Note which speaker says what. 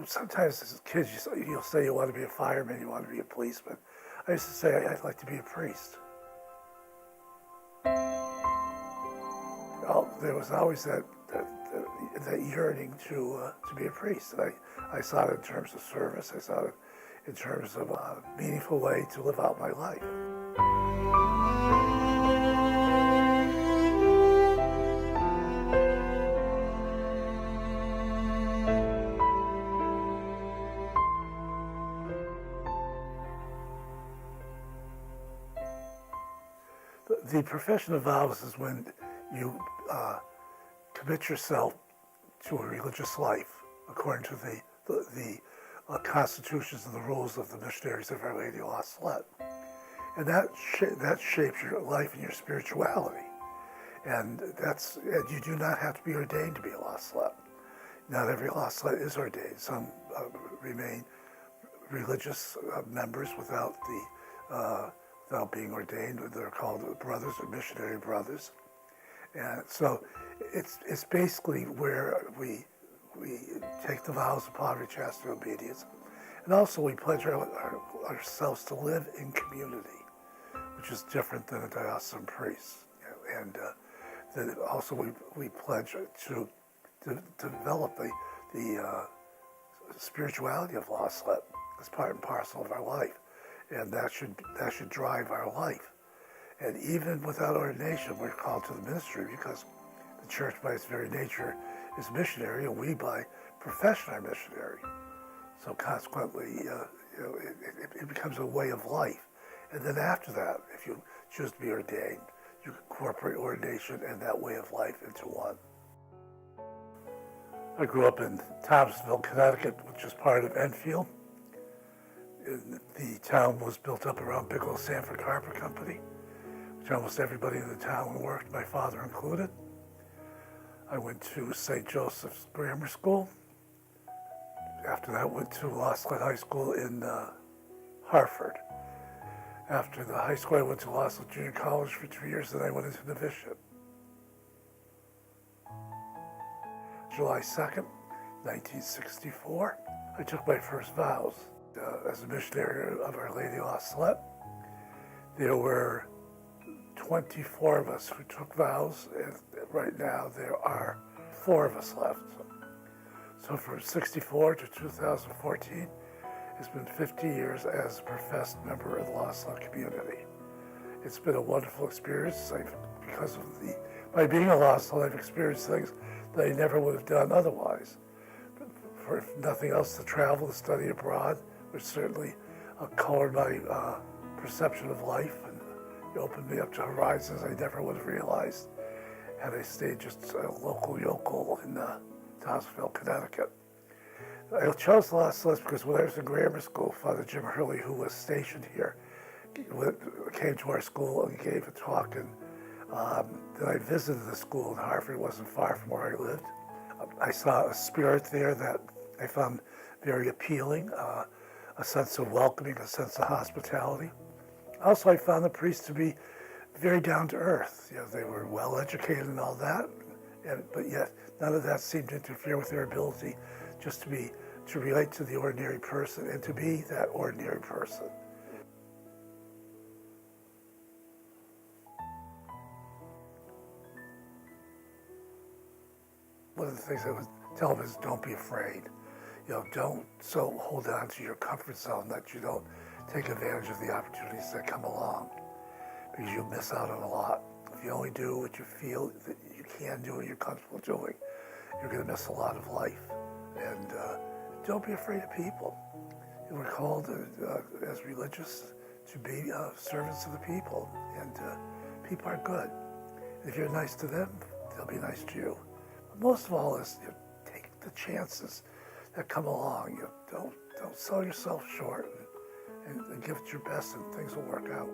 Speaker 1: sometimes as kids you'll say you want to be a fireman, you want to be a policeman. I used to say I'd like to be a priest. There was always that yearning to be a priest. And I saw it in terms of service. I saw it in terms of a meaningful way to live out my life. The profession of vows is when you commit yourself to a religious life according to the constitutions and the rules of the missionaries of Our Lady of La Salette. And that shapes your life and your spirituality. And you do not have to be ordained to be a La Salette. Not every La Salette is ordained. Some remain religious members without being ordained. They're called brothers or missionary brothers. And so it's basically where we take the vows of poverty, chastity, and obedience. And also we pledge ourselves to live in community, which is different than a diocesan priest. And then also we pledge to develop the spirituality of La Salette as part and parcel of our life. And that should drive our life. And even without ordination, we're called to the ministry because the church by its very nature is missionary, and we by profession are missionary. So consequently, it becomes a way of life. And then after that, if you choose to be ordained, you incorporate ordination and that way of life into one. I grew up in Thomasville, Connecticut, which is part of Enfield. The town was built up around Bigelow Sanford Carpet Company, which almost everybody in the town worked, my father included. I went to St. Joseph's Grammar School. After that, went to La Salette High School in Hartford. After the high school, I went to La Salette Junior College for 2 years, and I went into novitiate. July 2nd, 1964, I took my first vows. As a missionary of Our Lady of La Salette. There were 24 of us who took vows, and right now there are 4 of us left. So from 64 to 2014, it's been 50 years as a professed member of the La Salette community. It's been a wonderful experience. By being a La Salette, I've experienced things that I never would have done otherwise. For if nothing else, to travel, to study abroad, which certainly colored my perception of life, and it opened me up to horizons I never would have realized had I stayed just a local yokel in Thomasville, Connecticut. I chose La Salette because when I was in grammar school, Father Jim Hurley, who was stationed here, came to our school and gave a talk, and then I visited the school in Hartford. It wasn't far from where I lived. I saw a spirit there that I found very appealing. A sense of welcoming, a sense of hospitality. Also, I found the priests to be very down to earth. They were well educated and all that, but yet none of that seemed to interfere with their ability just to relate to the ordinary person and to be that ordinary person. One of the things I would tell them is don't be afraid. Don't so hold on to your comfort zone that you don't take advantage of the opportunities that come along, because you'll miss out on a lot. If you only do what you feel that you can do and you're comfortable doing, you're going to miss a lot of life. And don't be afraid of people. We're called as religious to be servants of the people, and people are good. If you're nice to them, they'll be nice to you. But most of all is take the chances that come along. Don't sell yourself short, and give it your best, and things will work out.